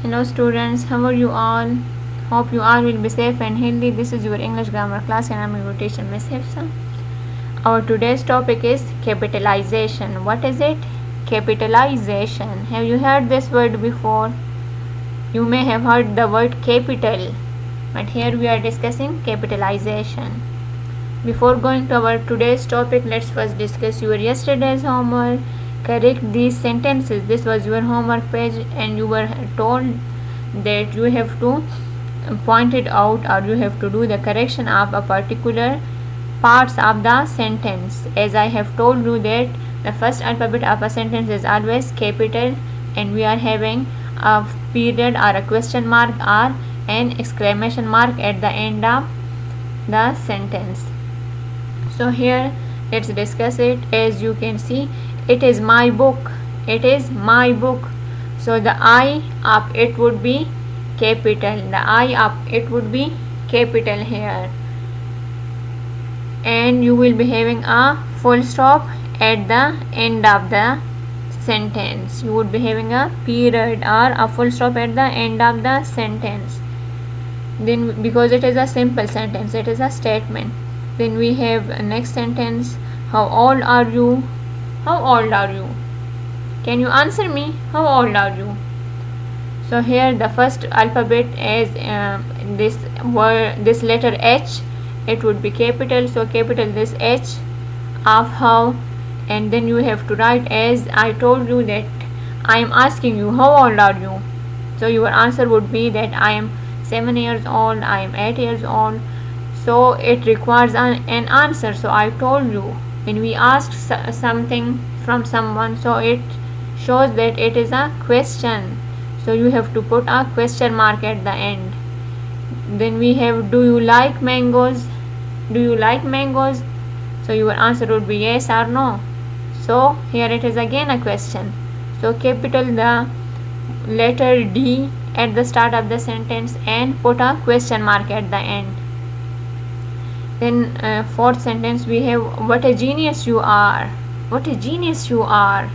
Hello students, how are you all? Hope you all will be safe and healthy. This is your English grammar class and I'm your teacher Miss Hafsa. Our today's topic is capitalization. What is it? Capitalization. Have you heard this word before? You may have heard the word capital, but here we are discussing capitalization. Before going to our today's topic, let's first discuss your yesterday's homework. Correct these sentences. This was your homework page and you were told that you have to point it out or you have to do the correction of a particular parts of the sentence. As I have told you that the first alphabet of a sentence is always capital and we are having a period or a question mark or an exclamation mark at the end of the sentence. So here let's discuss it. As you can see, it is my book. It is my book. So the I of it would be capital. The I of it would be capital here. And you will be having a full stop at the end of the sentence. You would be having a period or a full stop at the end of the sentence. Then because it is a simple sentence, it is a statement. Then we have next sentence. How old are you? How old are you? Can you answer me? How old are you? So here the first alphabet is this letter H. It would be capital. So capital this H of how, and then you have to write as I told you that I am asking you how old are you. So your answer would be that I am 7 years old. I am 8 years old. So it requires an answer. So I told you. When we ask something from someone, so it shows that it is a question. So you have to put a question mark at the end. Then we have, do you like mangoes? Do you like mangoes? So your answer would be yes or no. So here it is again a question. So capital the letter D at the start of the sentence and put a question mark at the end. Then fourth sentence we have, what a genius you are. What a genius you are.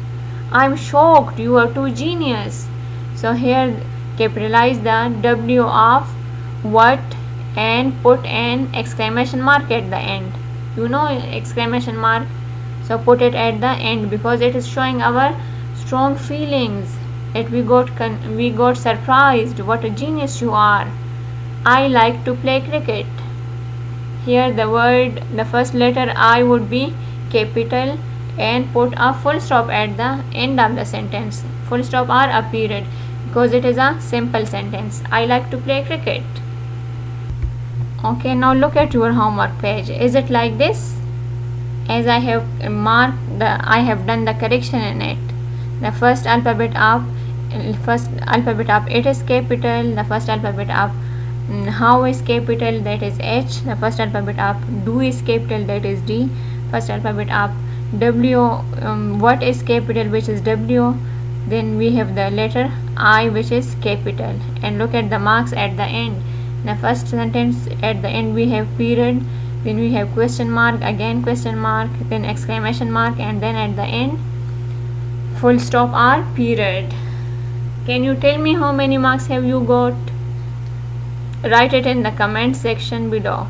I'm shocked, you are too genius. So here capitalize the W of what and put an exclamation mark at the end. You know exclamation mark. So put it at the end because it is showing our strong feelings that we got surprised. What a genius you are. I like to play cricket. Here the first letter I would be capital and put a full stop at the end of the sentence. Full stop or a period because it is a simple sentence. I like to play cricket. Okay, now look at your homework page. Is it like this? As I have marked I have done the correction in it. The first alphabet of it is capital. The first alphabet of how is capital, that is H. The first alphabet of do is capital, that is D. First alphabet of W, what is capital, which is W. Then we have the letter I, which is capital. And look at the marks at the end. The first sentence at the end we have period, then we have question mark, again question mark, then exclamation mark, and then at the end full stop or period. Can you tell me how many marks have you got? Write it in the comment section below.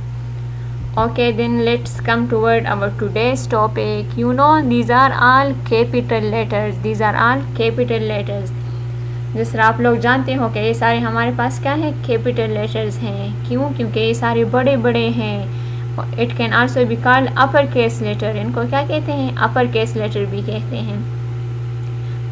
Okay, then let's come toward our today's topic. You know these are all capital letters. These are all capital letters. जिस तरह आप लोग जानते हो कि ये सारे हमारे पास क्या है, कैपिटल लेटर्स हैं. क्यों? क्योंकि ये सारे बड़े बड़े हैं. It can also be called upper case letter. इनको क्या कहते हैं? अपर केस लेटर भी कहते हैं.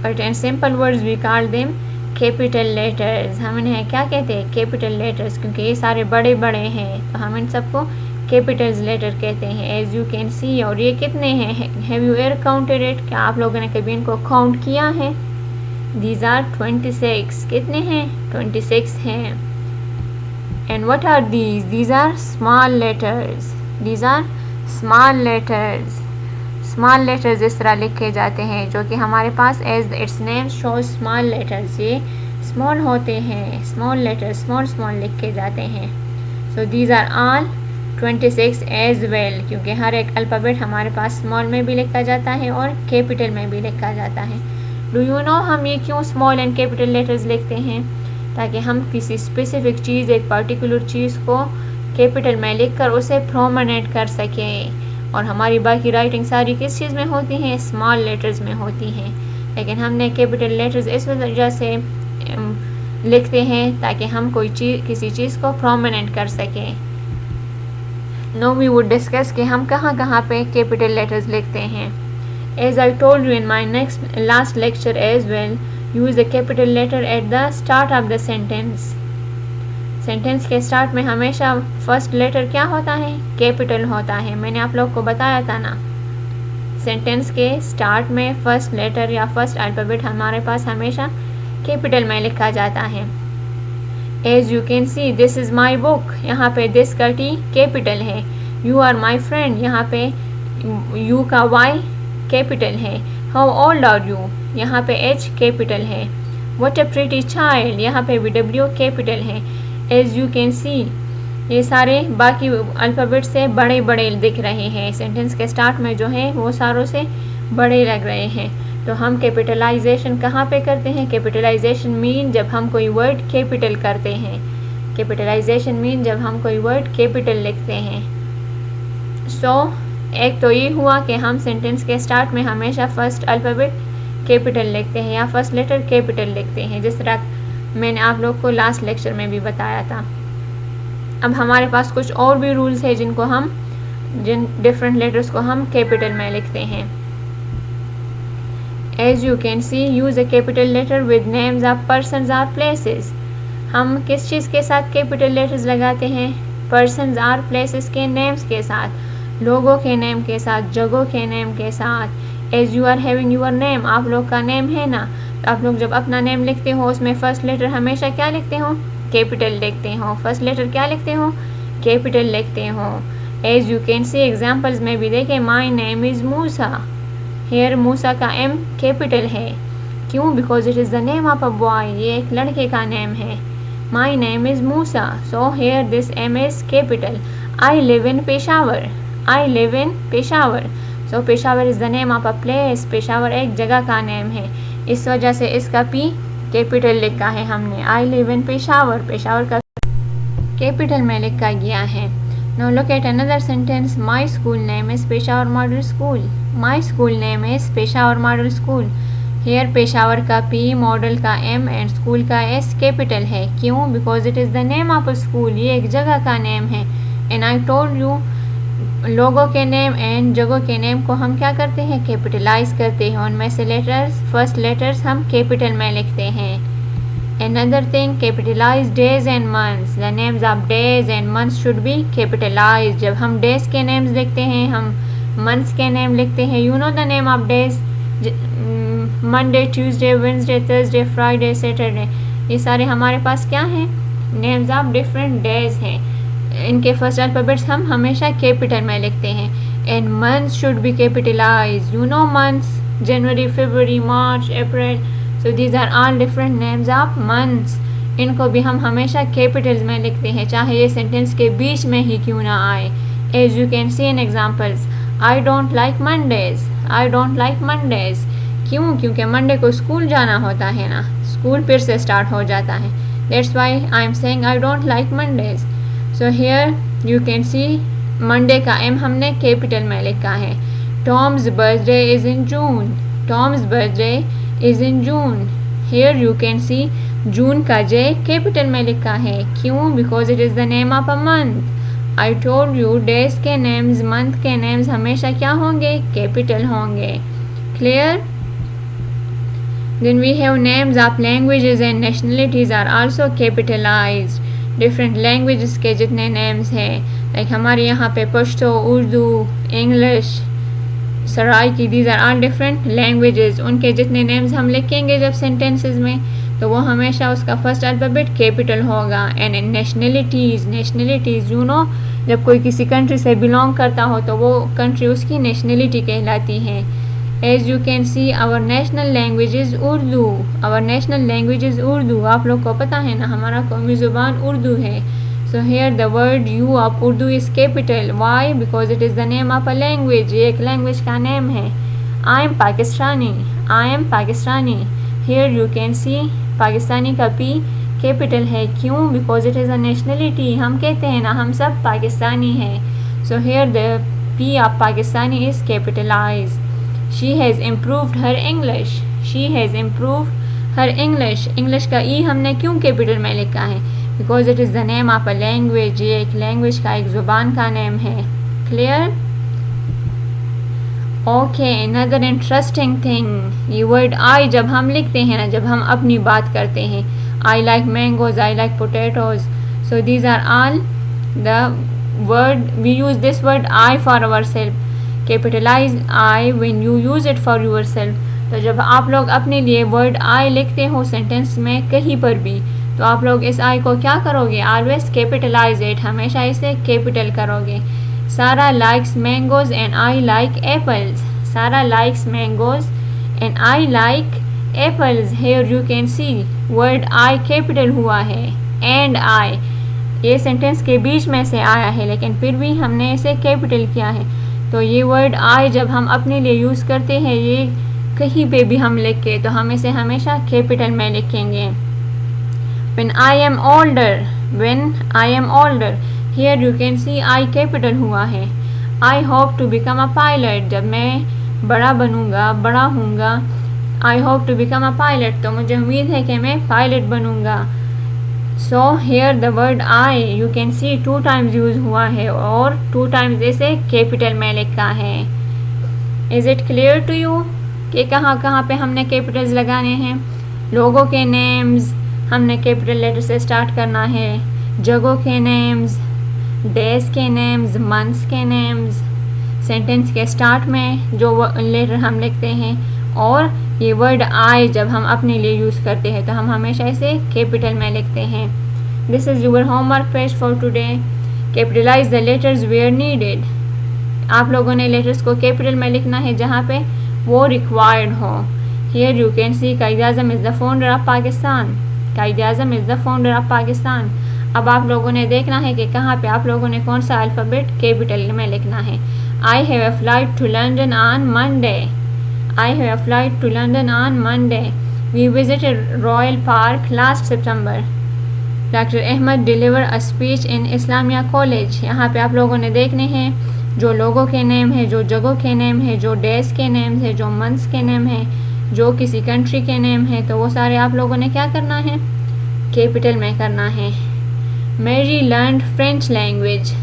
But in simple words we call them capital letters. हम इन्हें क्या कहते हैं? Capital letters. क्योंकि ये सारे बड़े बड़े हैं तो हम इन सबको कैपिटल्स लेटर कहते हैं. As you can see. और ये कितने हैं? Have you ever counted it? क्या आप लोगों ने कभी इनको काउंट किया है? These are 26. कितने हैं? 26 हैं. And what are these? These are small letters. These are small letters. Small letters इस तरह लिखे जाते हैं जो कि हमारे पास as its name shows small letters. ये small होते हैं. Small letters small लिखे जाते हैं. So these are all 26 as well. क्योंकि हर एक अल्फ़ाबेट हमारे पास small में भी लिखा जाता है और capital में भी लिखा जाता है. डू यू नो हम ये क्यों स्मॉल एंड कैपिटल लेटर्स लिखते हैं? ताकि हम किसी स्पेसिफिक चीज़, एक पर्टिकुलर चीज़ को कैपिटल में लिखकर उसे प्रोमिनेट कर सकें। और हमारी बाकी राइटिंग सारी किस चीज़ में होती हैं? स्मॉल लेटर्स में होती हैं, लेकिन हमने कैपिटल लेटर्स इस वजह से लिखते हैं ताकि हम कोई चीज़, किसी चीज़ को प्रोमिनेंट कर सकें। नो वी वुड डिस्कस कि हम कहाँ कहाँ पे कैपिटल लेटर्स लिखते हैं। As I told you in my last lecture as well, use the capital letter at the start of the sentence. Sentence के स्टार्ट में हमेशा फर्स्ट लेटर क्या होता है? कैपिटल होता है। मैंने आप लोग को बताया था ना, सेंटेंस के स्टार्ट में फर्स्ट लेटर या फर्स्ट अल्फ़ाबेट हमारे पास हमेशा कैपिटल में लिखा जाता है। As you can see this is my book, यहाँ पे दिस का टी कैपिटल है। यू आर माई फ्रेंड, यहाँ पे यू का वाई कैपिटल है। हाउ ओल्ड आर यू, यहाँ पे एच कैपिटल है। व्हाट अ प्रिटी चाइल्ड, यहाँ पे वी डब्ल्यू कैपिटल है। एज यू कैन सी, ये सारे बाकी अल्फ़ाबेट से बड़े बड़े दिख रहे हैं। सेंटेंस के स्टार्ट में जो है वो सारों से बड़े लग रहे हैं। तो हम कैपिटलाइजेशन कहाँ पे करते हैं? कैपिटलाइजेशन मीन जब हम कोई वर्ड कैपिटल करते हैं। कैपिटलाइजेशन मीन जब हम कोई वर्ड कैपिटल लिखते हैं। सो एक तो ये हुआ कि हम सेंटेंस के स्टार्ट में हमेशा फर्स्ट अल्फ़ाबेट कैपिटल लिखते हैं या फर्स्ट लेटर कैपिटल लिखते हैं, जिस तरह मैंने आप लोग को लास्ट लेक्चर में भी बताया था। अब हमारे पास कुछ और भी रूल्स है जिन डिफरेंट लेटर्स को हम कैपिटल में लिखते हैं। As you can see, use a capital letter with names of persons और प्लेसेस। हम किस चीज़ के साथ कैपिटल लेटर्स लगाते हैं? पर्सन्स और प्लेसेस के नेम्स के साथ, लोगों के नेम के साथ, जगहों के नेम के साथ। As you are having your name, आप लोग का नेम है ना, तो आप लोग जब अपना नेम लिखते हो उसमें फर्स्ट लेटर हमेशा क्या लिखते हो? कैपिटल लिखते हो। फर्स्ट लेटर क्या लिखते हो? कैपिटल लिखते हो। As you can see, examples में भी देखें, my name is Musa. Here Musa का एम कैपिटल है। क्यों? Because it is the name of a boy, ये एक लड़के का नेम है। My name is Musa, so here this M is capital. I live in Peshawar, I live in Peshawar, so Peshawar is the name of a place, Peshawar एक जगह का name है, इस वजह से इसका पी कैपिटल लिखा है हमने। I live in Peshawar, Peshawar का कैपिटल में लिखा गया है। Now look at another sentence, my school name is Peshawar model school. My school name is Peshawar model school. Here Peshawar का पी, मॉडल का एम एंड स्कूल का एस कैपिटल है। क्यों? Because it is the name of a school, ये एक जगह का name है। एंड आई टोल्ड यू, लोगों के नेम एंड जगहों के नेम को हम क्या करते हैं? कैपिटलाइज करते हैं। उनमें से लेटर्स, फर्स्ट लेटर्स हम कैपिटल में लिखते हैं। Another thing, capitalize days and months. The names of days and months should be capitalized. जब हम days के names लिखते हैं, हम months के name लिखते हैं। You know the name of days? Monday, Tuesday, Wednesday, Thursday, Friday, Saturday. ये सारे हमारे पास क्या हैं? Names of different days हैं। इनके फर्स्ट अल्फ़ाबेट्स हम हमेशा कैपिटल में लिखते हैं। And months should be capitalize. You know months, January, February, March, April, so these are all different names of months. इनको भी हम हमेशा कैपिटल्स में लिखते हैं, चाहे ये सेंटेंस के बीच में ही क्यों ना आए। As you can see in examples, I don't like Mondays, I don't like Mondays. क्यों? क्योंकि मंडे को स्कूल जाना होता है ना, स्कूल फिर से स्टार्ट हो जाता है। That's why I am saying I don't like Mondays. So here you can see, Monday का एम हमने कैपिटल में लिखा है। Tom's birthday is in June, Tom's birthday is in June. Here you can see, June का J capital में लिखा है। क्यों? Because it is the name of a month. I told you, days के नेम्स, मंथ के names हमेशा क्या होंगे? कैपिटल होंगे। Clear? Then we have names of languages and nationalities are also capitalized. Different languages के जितने names हैं, like हमारे यहाँ पे Pashto, Urdu, English, Saraiki, these are all different languages. उनके जितने names हम लिखेंगे जब sentences में, तो वो हमेशा उसका फर्स्ट अल्फ़ाबेट कैपिटल होगा। एंड नेशनलिटीज़ यू नो, जब कोई किसी कंट्री से बिलोंग करता हो तो वो कंट्री उसकी नेशनलिटी कहलाती है। As you can see, our national language is Urdu, our national language is Urdu. आप लोग को पता है ना, हमारा कौमी ज़ुबान उर्दू है। So here the word U of Urdu is capital. Why? Because it is the name of a language, ये एक लैंग्वेज का नेम है। I am Pakistani, I am Pakistani. Here you can see, Pakistani का पी कैपिटल है, क्यों? Because it is a nationality, हम कहते हैं ना हम सब पाकिस्तानी हैं। So here the P of Pakistani is capitalized. She has improved her English. She has improved her English. English का E हमने क्यों कैपिटल में लिखा है? Because it is the name of a language. ये एक लैंग्वेज का, एक ज़ुबान का नेम है। Clear? Okay, another interesting thing, ये वर्ड I जब हम लिखते हैं ना, जब हम अपनी बात करते हैं, I like mangoes, I like potatoes. So these are all the word, we use this word I for ourselves. Capitalize I when you use it for yourself. तो जब आप लोग अपने लिए वर्ड I लिखते हो सेंटेंस में कहीं पर भी, तो आप लोग इस I को क्या करोगे? ऑलवेज कैपिटलाइज इट, हमेशा इसे कैपिटल करोगे। Sara likes mangoes and I like apples. Sara likes mangoes and I like apples. Here you can see word I capital हुआ है, एंड आई ये सेंटेंस के बीच में से आया है, लेकिन फिर भी हमने इसे कैपिटल किया है। तो ये वर्ड I जब हम अपने लिए यूज़ करते हैं, ये कहीं पे भी हम लिख के, तो हम इसे हमेशा कैपिटल में लिखेंगे। When I am older, when I am older, here you can see I capital हुआ है। I hope to become a pilot, जब मैं बड़ा बनूंगा, बड़ा हूँगा, I hope to become a pilot, तो मुझे उम्मीद है कि मैं पायलट बनूंगा। So here the word I you can see 2 times use हुआ है और 2 times इसे कैपिटल में लिखा है। Is it clear to you कि कहाँ कहाँ पे हमने कैपिटल्स लगाने हैं? लोगों के नेम्स हमने कैपिटल लेटर से स्टार्ट करना है, जगहों के नेम्स, डेज के नेम्स, मंथ्स के नेम्स, सेंटेंस के स्टार्ट में जो लेटर हम लिखते हैं, और ये वर्ड I जब हम अपने लिए यूज़ करते हैं तो हम हमेशा इसे कैपिटल में लिखते हैं। This is your homework page for today. Capitalize the letters where needed. आप लोगों ने लेटर्स को कैपिटल में लिखना है जहाँ पे वो रिक्वायर्ड हो। Here you can C Quaid-e-Azam is the founder of Pakistan. Quaid-e-Azam is the founder of Pakistan. अब आप लोगों ने देखना है कि कहाँ पे आप लोगों ने कौन सा अल्फ़ाबेट कैपिटल में लिखना है। I have a flight to London on Monday. I have a flight to London on Monday. We visited Royal Park last September. Dr. Ahmed delivered a speech in Islamia College. यहाँ पे आप लोगों ने देखने हैं जो लोगों के नेम है, जो जगहों के नेम है, जो डेज के नेम है, जो मंथ्स के नेम है, जो किसी कंट्री के नेम है, तो वो सारे आप लोगों ने क्या करना है? कैपिटल में करना है। Mary learned French language.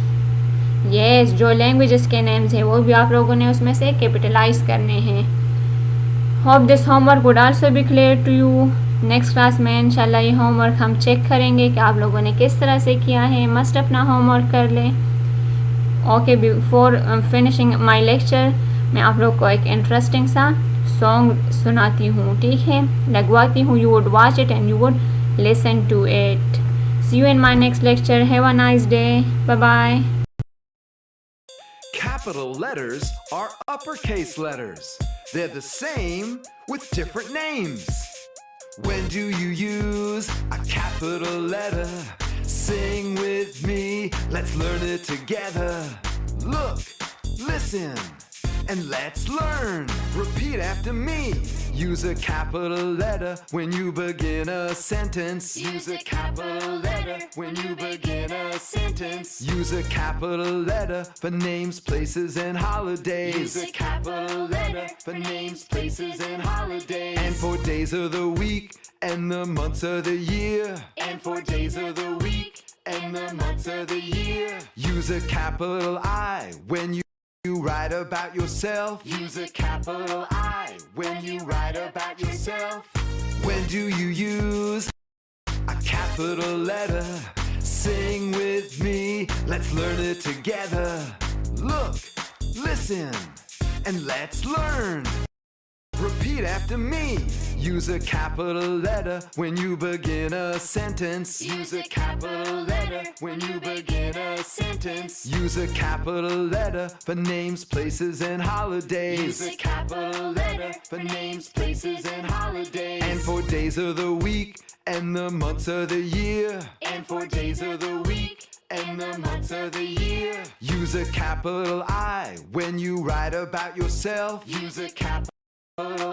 Yes, जो लैंग्वेजेस के नेम्स हैं वो भी आप लोगों ने उसमें से कैपिटलाइज करने हैं। Hope this homework would also be clear to you. Next class में इंशाल्लाह ये होमवर्क हम चेक करेंगे कि आप लोगों ने किस तरह से किया है। मस्ट अपना होमवर्क कर लें। Okay, before finishing my lecture मैं आप लोग को एक इंटरेस्टिंग सा सॉन्ग सुनाती हूँ, ठीक है? लगवाती हूँ। You would watch it and you would listen to it. See you in my next lecture. Have a nice day. Bye bye. Capital letters are uppercase letters. They're the same with different names. When do you use a capital letter? Sing with me, let's learn it together. Look, listen, and let's learn. Repeat after me. Use a capital letter when you begin a sentence. Use a capital letter when you begin a sentence. Use a capital letter for names, places, and holidays. Use a capital letter for names, places, and holidays. And for days of the week and the months of the year. And for days of the week and the months of the year. Use a capital I when you write about yourself. Use a capital I when you write about yourself. When do you use a capital letter? Sing with me, let's learn it together. Look, listen, and let's learn. Repeat after me. Use a capital letter when you begin a sentence. Use a capital letter when you begin a sentence. Use a capital letter for names, places, and holidays. Use a capital letter for names, places, and holidays. And for days of the week and the months of the year. And for days of the week and the months of the year. Use a capital I when you write about yourself. Use a capital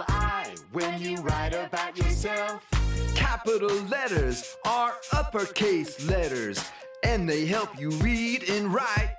I when you write about yourself. Capital letters are uppercase letters, and they help you read and write